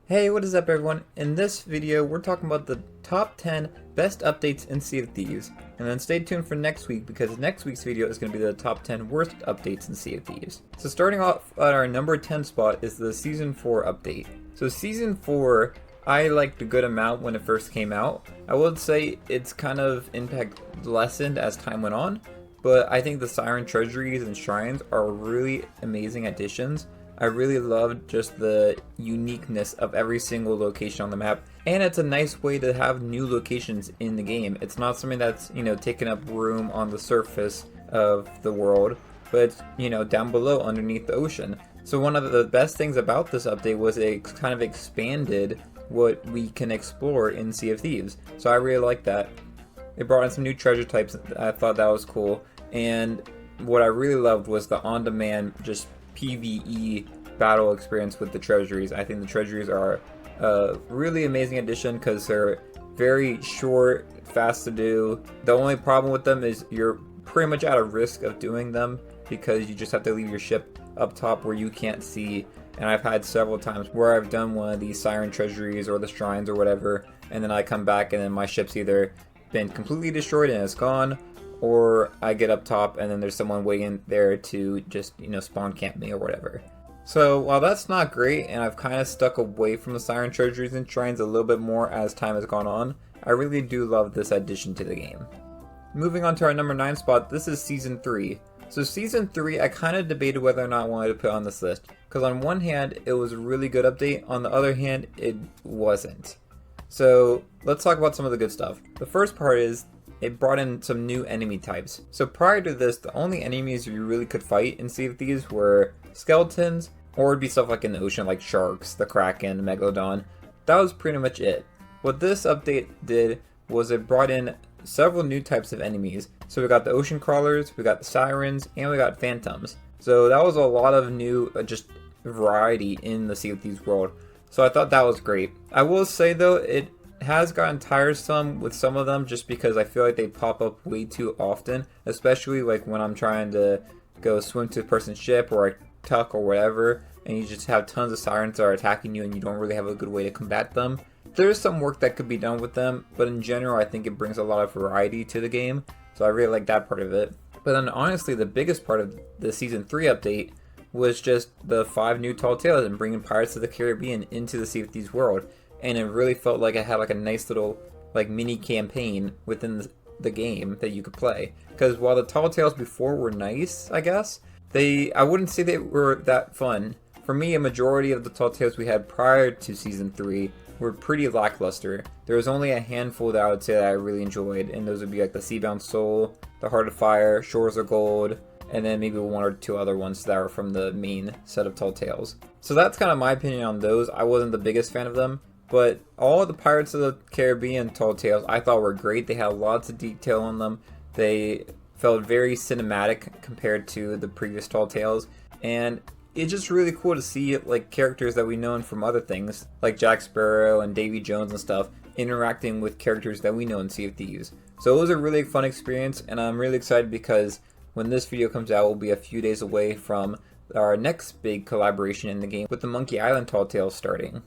Hey, what is up everyone? In this video, we're talking about the top 10 best updates in Sea of Thieves. And then stay tuned for next week because next week's video is going to be the top 10 worst updates in Sea of Thieves. So starting off at our number 10 spot is the Season 4 update. So Season 4, I liked a good amount when it first came out. I would say its kind of impact lessened as time went on, but I think the Siren Treasuries and Shrines are really amazing additions. I really loved just the uniqueness of every single location on the map, and it's a nice way to have new locations in the game. It's not something that's, taking up room on the surface of the world, but it's, down below underneath the ocean. So one of the best things about this update was it kind of expanded what we can explore in Sea of Thieves. So I really like that. It brought in some new treasure types. I thought that was cool. And what I really loved was the on-demand just PvE battle experience with the treasuries. I think the treasuries are a really amazing addition because they're very short, fast to do. The only problem with them is you're pretty much at a risk of doing them because you just have to leave your ship up top where you can't see. And I've had several times where I've done one of these Siren Treasuries or the Shrines or whatever, and then I come back and then my ship's either been completely destroyed and it's gone, or I get up top and then there's someone waiting there to just, spawn camp me or whatever. So while that's not great, and I've kind of stuck away from the Siren Treasuries and Shrines a little bit more as time has gone on, I really do love this addition to the game. Moving on to our number 9 spot, this is Season 3. So Season 3, I kind of debated whether or not I wanted to put on this list, because on one hand, it was a really good update, on the other hand, it wasn't. So let's talk about some of the good stuff. The first part is, it brought in some new enemy types. So prior to this, the only enemies you really could fight in Sea of Thieves were skeletons, or it'd be stuff like in the ocean like sharks, the kraken, the megalodon. That was pretty much it. What this update did was it brought in several new types of enemies. So we got the ocean crawlers, we got the sirens, and we got phantoms. So that was a lot of new just variety in the Sea of Thieves world. So I thought that was great. I will say though, it has gotten tiresome with some of them just because I feel like they pop up way too often, especially like when I'm trying to go swim to a person's ship or a tuck or whatever, and you just have tons of sirens that are attacking you and you don't really have a good way to combat them. There's some work that could be done with them, but in general I think it brings a lot of variety to the game, so I really like that part of it. But then honestly the biggest part of the Season 3 update was just the 5 new tall tales and bringing Pirates of the Caribbean into the Sea of Thieves world. And it really felt like it had like a nice little like mini campaign within the game that you could play. Because while the tall tales before were nice, I guess, I wouldn't say they were that fun. For me, a majority of the tall tales we had prior to Season 3 were pretty lackluster. There was only a handful that I would say that I really enjoyed, and those would be like the Seabound Soul, the Heart of Fire, Shores of Gold, and then maybe 1 or 2 other ones that are from the main set of tall tales. So that's kind of my opinion on those. I wasn't the biggest fan of them. But all of the Pirates of the Caribbean tall tales I thought were great. They had lots of detail on them. They felt very cinematic compared to the previous tall tales. And it's just really cool to see like characters that we know from other things, like Jack Sparrow and Davy Jones and stuff, interacting with characters that we know in Sea of Thieves. So it was a really fun experience, and I'm really excited because when this video comes out, we'll be a few days away from our next big collaboration in the game with the Monkey Island tall tales starting.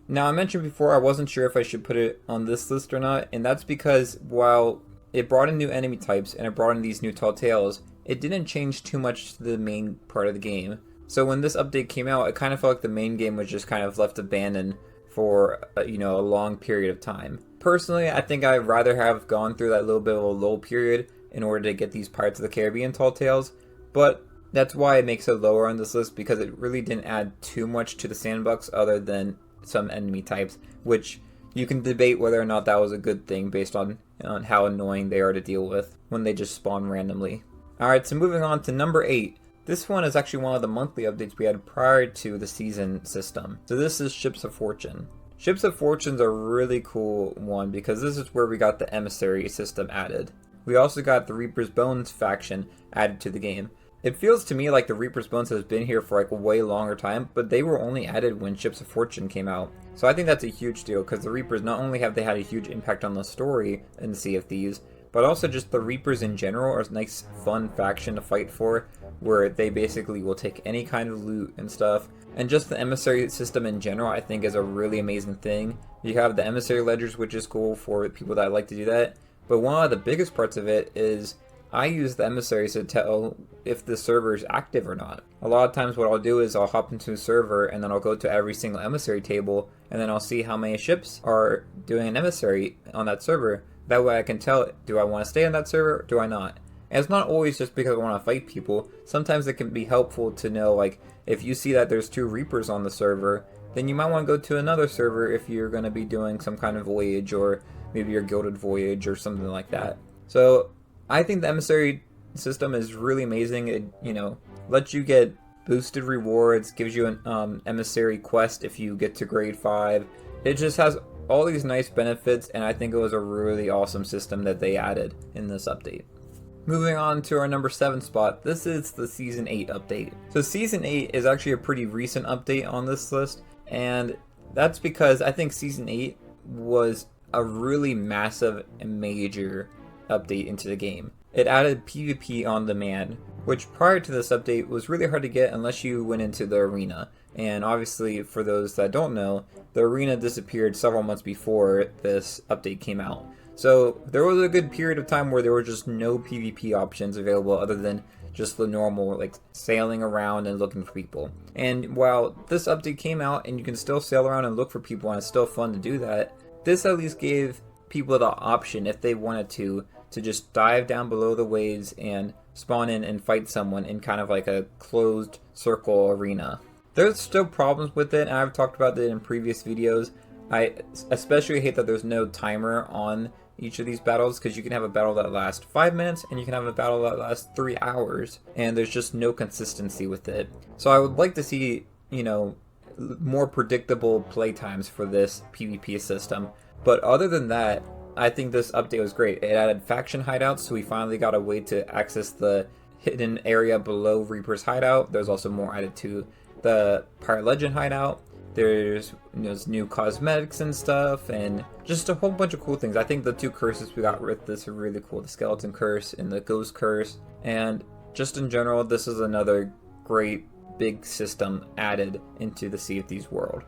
Now, I mentioned before I wasn't sure if I should put it on this list or not, and that's because while it brought in new enemy types and it brought in these new tall tales, it didn't change too much to the main part of the game. So when this update came out, it kind of felt like the main game was just kind of left abandoned for a long period of time. Personally, I think I'd rather have gone through that little bit of a lull period in order to get these Pirates of the Caribbean tall tales, but that's why it makes it lower on this list, because it really didn't add too much to the sandbox other than some enemy types, which you can debate whether or not that was a good thing based on how annoying they are to deal with when they just spawn randomly. Alright, so moving on to number 8. This one is actually one of the monthly updates we had prior to the season system. So this is Ships of Fortune. Ships of Fortune's a really cool one because this is where we got the emissary system added. We also got the Reaper's Bones faction added to the game. It feels to me like the Reaper's Bones has been here for like a way longer time, but they were only added when Ships of Fortune came out. So I think that's a huge deal, because the Reapers, not only have they had a huge impact on the story in Sea of Thieves, but also just the Reapers in general are a nice fun faction to fight for, where they basically will take any kind of loot and stuff. And just the emissary system in general I think is a really amazing thing. You have the emissary ledgers, which is cool for people that like to do that, but one of the biggest parts of it is I use the emissaries to tell if the server is active or not. A lot of times what I'll do is I'll hop into a server and then I'll go to every single emissary table and then I'll see how many ships are doing an emissary on that server. That way I can tell, do I want to stay on that server or do I not? And it's not always just because I want to fight people. Sometimes it can be helpful to know, like, if you see that there's 2 Reapers on the server, then you might want to go to another server if you're going to be doing some kind of voyage, or maybe your gilded voyage or something like that. So I think the emissary system is really amazing. It, lets you get boosted rewards, gives you an emissary quest if you get to grade 5. It just has all these nice benefits, and I think it was a really awesome system that they added in this update. Moving on to our number 7 spot, this is the Season 8 update. So Season 8 is actually a pretty recent update on this list, and that's because I think Season 8 was a really massive and major update into the game. It added PvP on demand, which prior to this update was really hard to get unless you went into the arena. And obviously, for those that don't know, the arena disappeared several months before this update came out. So there was a good period of time where there were just no PvP options available other than just the normal, like, sailing around and looking for people. And while this update came out and you can still sail around and look for people and it's still fun to do that, this at least gave people the option, if they wanted to just dive down below the waves and spawn in and fight someone in kind of like a closed circle arena. There's still problems with it, and I've talked about it in previous videos. I especially hate that there's no timer on each of these battles, because you can have a battle that lasts 5 minutes and you can have a battle that lasts 3 hours, and there's just no consistency with it. So I would like to see, more predictable play times for this PvP system. But other than that, I think this update was great. It added faction hideouts, so we finally got a way to access the hidden area below Reaper's hideout. There's also more added to the Pirate Legend hideout. There's new cosmetics and stuff, and just a whole bunch of cool things. I think the 2 curses we got with this are really cool. The Skeleton Curse and the Ghost Curse. And just in general, this is another great big system added into the Sea of Thieves world.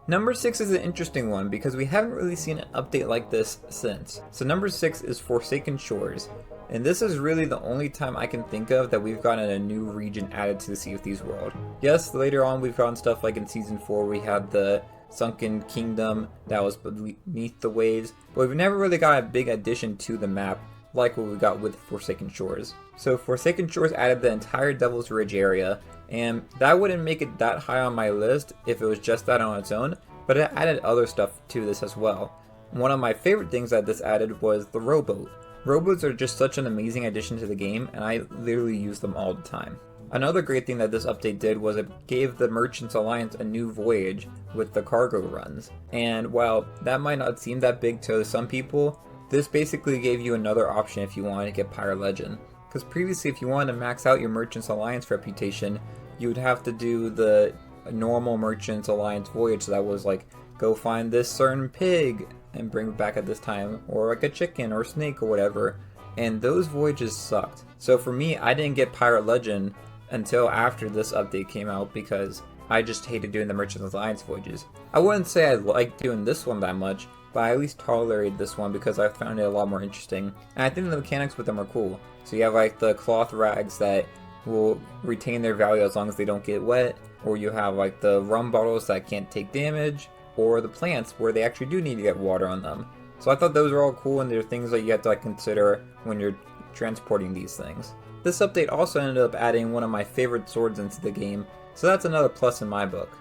Number 6 is an interesting one because we haven't really seen an update like this since. So number 6 is Forsaken Shores. And this is really the only time I can think of that we've gotten a new region added to the Sea of Thieves world. Yes, later on we've gotten stuff like in Season 4 we had the Sunken Kingdom that was beneath the waves, but we've never really got a big addition to the map like what we got with Forsaken Shores. So Forsaken Shores added the entire Devil's Ridge area, and that wouldn't make it that high on my list if it was just that on its own, but it added other stuff to this as well. One of my favorite things that this added was the rowboat. Rowboats are just such an amazing addition to the game, and I literally use them all the time. Another great thing that this update did was it gave the Merchants Alliance a new voyage with the cargo runs. And while that might not seem that big to some people, this basically gave you another option if you wanted to get Pirate Legend. Because previously, if you wanted to max out your Merchants Alliance reputation, you would have to do the normal Merchants Alliance voyage that was like, go find this certain pig and bring it back at this time, or like a chicken or snake or whatever. And those voyages sucked. So for me, I didn't get Pirate Legend until after this update came out because I just hated doing the Merchants Alliance voyages. I wouldn't say I liked doing this one that much, but I at least tolerated this one because I found it a lot more interesting. And I think the mechanics with them are cool. So you have like the cloth rags that will retain their value as long as they don't get wet, or you have like the rum bottles that can't take damage, or the plants where they actually do need to get water on them. So I thought those are all cool, and they're things that you have to like consider when you're transporting these things. This update also ended up adding one of my favorite swords into the game, so that's another plus in my book.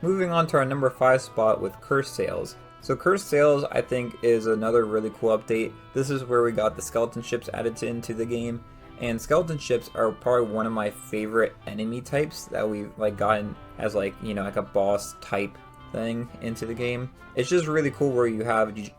Moving on to our number 5 spot with Cursed Sails. So Cursed Sails, I think, is another really cool update. This is where we got the skeleton ships added into the game, and skeleton ships are probably one of my favorite enemy types that we've like gotten as like a boss type thing into the game. It's just really cool where you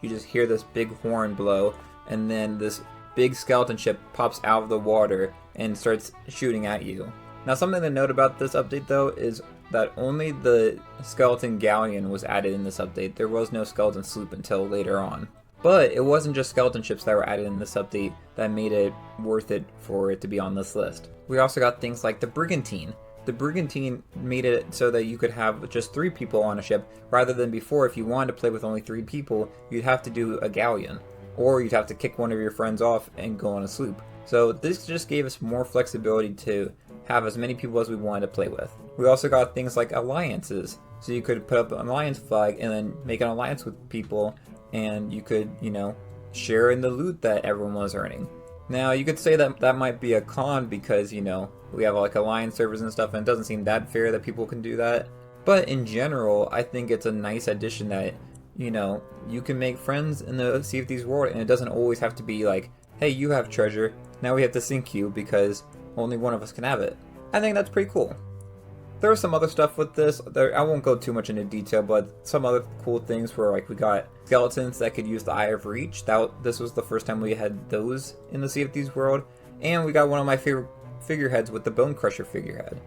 just hear this big horn blow, and then this big skeleton ship pops out of the water and starts shooting at you. Now, something to note about this update though is that only the skeleton galleon was added in this update. There was no skeleton sloop until later on. But it wasn't just skeleton ships that were added in this update that made it worth it for it to be on this list. We also got things like the Brigantine. The Brigantine made it so that you could have just 3 people on a ship, rather than before if you wanted to play with only 3 people, you'd have to do a galleon. Or you'd have to kick one of your friends off and go on a sloop. So this just gave us more flexibility to have as many people as we wanted to play with. We also got things like alliances. So you could put up an alliance flag and then make an alliance with people, and you could, share in the loot that everyone was earning. Now, you could say that that might be a con because, we have like alliance servers and stuff, and it doesn't seem that fair that people can do that. But in general, I think it's a nice addition that, you can make friends in the Sea of Thieves world, and it doesn't always have to be like, hey, you have treasure, now we have to sink you because only one of us can have it. I think that's pretty cool. There was some other stuff with this. I won't go too much into detail, but some other cool things were like we got skeletons that could use the Eye of Reach. This was the first time we had those in the Sea of Thieves world. And we got one of my favorite figureheads with the Bone Crusher figurehead.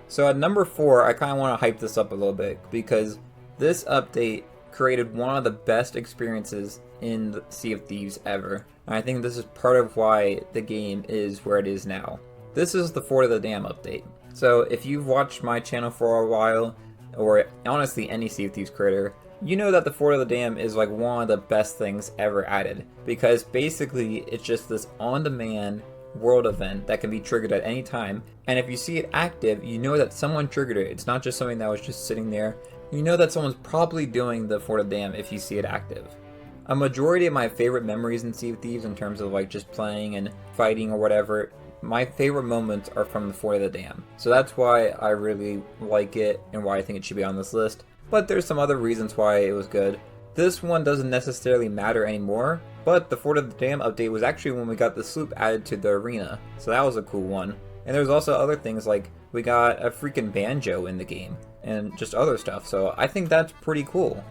So at number 4, I kind of want to hype this up a little bit because this update created one of the best experiences in the Sea of Thieves ever. And I think this is part of why the game is where it is now. This is the Fort of the Dam update. So if you've watched my channel for a while, or honestly any Sea of Thieves creator, you know that the Fort of the Dam is like one of the best things ever added. Because basically it's just this on-demand world event that can be triggered at any time. And if you see it active, you know that someone triggered it. It's not just something that was just sitting there. You know that someone's probably doing the Fort of the Dam if you see it active. A majority of my favorite memories in Sea of Thieves in terms of like just playing and fighting or whatever, my favorite moments are from the Fort of the Dam. So that's why I really like it and why I think it should be on this list. But there's some other reasons why it was good. This one doesn't necessarily matter anymore, but the Fort of the Dam update was actually when we got the sloop added to the arena. So that was a cool one. And there's also other things like we got a freaking banjo in the game and just other stuff. So I think that's pretty cool.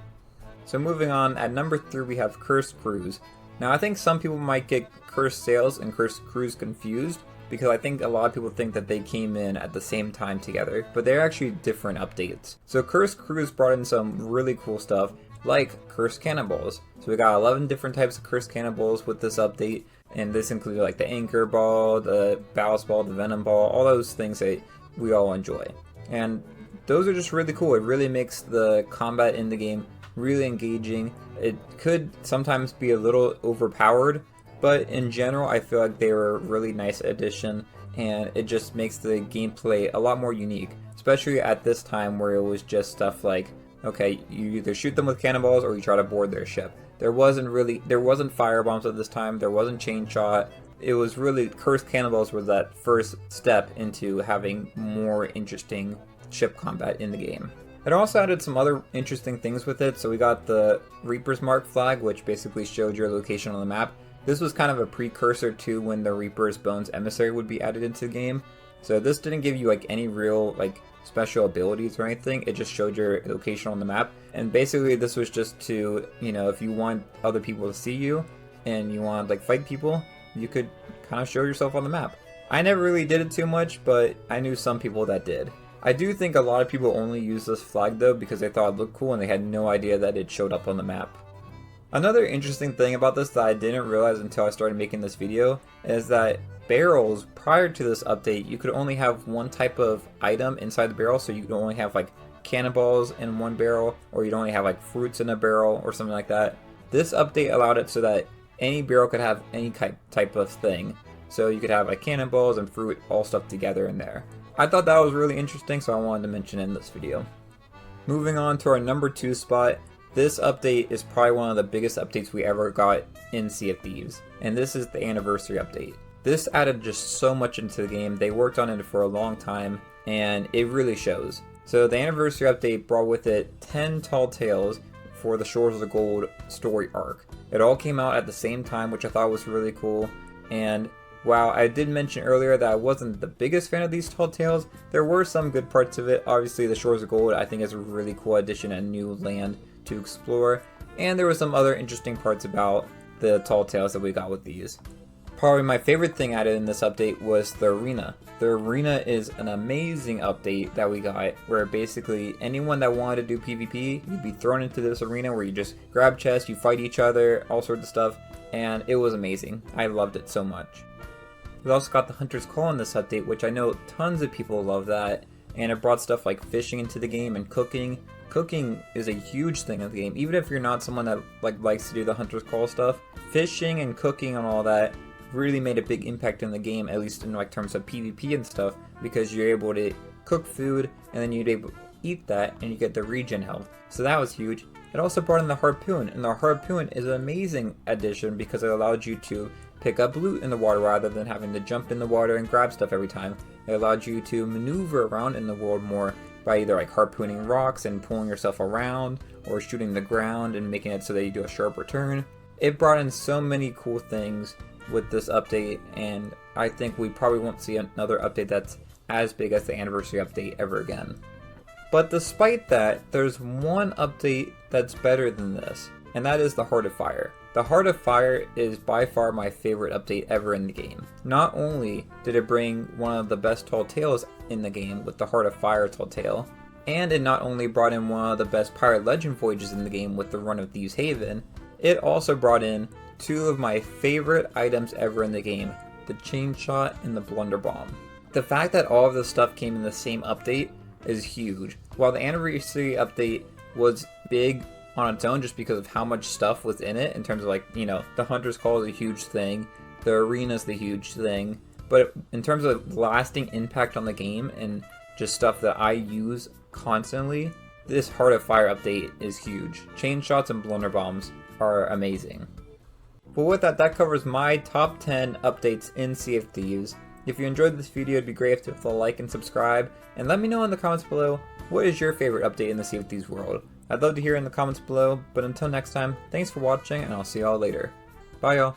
So moving on, at number 3 we have Cursed Crews. Now I think some people might get Cursed Sails and Cursed Crews confused, because I think a lot of people think that they came in at the same time together, but they're actually different updates. So Cursed Crews brought in some really cool stuff, like Cursed Cannibals. So we got 11 different types of Cursed Cannibals with this update, and this included like the Anchor Ball, the Ballast Ball, the Venom Ball, all those things that we all enjoy. And those are just really cool. It really makes the combat in the game really engaging. It could sometimes be a little overpowered, but in general, I feel like they were a really nice addition, and it just makes the gameplay a lot more unique, especially at this time where it was just stuff like, okay, you either shoot them with cannonballs or you try to board their ship. There wasn't firebombs at this time, there wasn't chain shot. It was really, Cursed Cannibals was that first step into having more interesting ship combat in the game. It also added some other interesting things with it. So we got the Reaper's Mark flag, which basically showed your location on the map. This was kind of a precursor to when the Reaper's Bones Emissary would be added into the game. So this didn't give you like any real like special abilities or anything. It just showed your location on the map. And basically this was just to, if you want other people to see you and you want to like fight people, you could kind of show yourself on the map. I never really did it too much, but I knew some people that did. I do think a lot of people only use this flag though because they thought it looked cool and they had no idea that it showed up on the map. Another interesting thing about this that I didn't realize until I started making this video is that barrels, prior to this update, you could only have one type of item inside the barrel. So you could only have like cannonballs in one barrel, or you'd only have like fruits in a barrel or something like that. This update allowed it so that any barrel could have any type of thing. So you could have like cannonballs and fruit all stuff together in there. I thought that was really interesting, so I wanted to mention it in this video. Moving on to our number 2 spot. This update is probably one of the biggest updates we ever got in Sea of Thieves, and this is the Anniversary update. This added just so much into the game. They worked on it for a long time, and it really shows. So the Anniversary update brought with it 10 Tall Tales for the Shores of Gold story arc. It all came out at the same time, which I thought was really cool, and while I did mention earlier that I wasn't the biggest fan of these Tall Tales, there were some good parts of it. Obviously the Shores of Gold I think is a really cool addition and new land to explore, and there were some other interesting parts about the Tall Tales that we got with these. Probably my favorite thing added in this update was the arena. The arena is an amazing update that we got, where basically anyone that wanted to do PvP, you'd be thrown into this arena where you just grab chests, you fight each other, all sorts of stuff, and it was amazing. I loved it so much. We also got the Hunter's Call in this update, which I know tons of people love that, and it brought stuff like fishing into the game and cooking. Cooking is a huge thing in the game, even if you're not someone that likes to do the Hunter's Call stuff. Fishing and cooking and all that really made a big impact in the game, at least in terms of PvP and stuff, because you're able to cook food and then you'd able to eat that and you get the regen health. So that was huge. It also brought in the harpoon, and the harpoon is an amazing addition because it allowed you to pick up loot in the water rather than having to jump in the water and grab stuff every time. It allowed you to maneuver around in the world more by either harpooning rocks and pulling yourself around, or shooting the ground and making it so that you do a sharper turn. It brought in so many cool things with this update, and I think we probably won't see another update that's as big as the anniversary update ever again. But despite that, there's one update that's better than this, and that is the Heart of Fire. The Heart of Fire is by far my favorite update ever in the game. Not only did it bring one of the best tall tales in the game with the Heart of Fire tall tale, and it not only brought in one of the best pirate legend voyages in the game with the Run of Thieves Haven, it also brought in two of my favorite items ever in the game, the Chain Shot and the Blunderbomb. The fact that all of this stuff came in the same update is huge. While the anniversary update was big on its own just because of how much stuff was in it, in terms of the Hunter's Call is a huge thing, the arena is the huge thing, but in terms of lasting impact on the game and just stuff that I use constantly, this Heart of Fire update is huge. Chain Shots and Blunderbombs are amazing. Well, with that covers my top 10 updates in Sea of Thieves. If you enjoyed this video, it'd be great if you hit the like and subscribe, and let me know in the comments below, what is your favorite update in the Sea of Thieves world? I'd love to hear in the comments below, but until next time, thanks for watching, and I'll see y'all later. Bye y'all.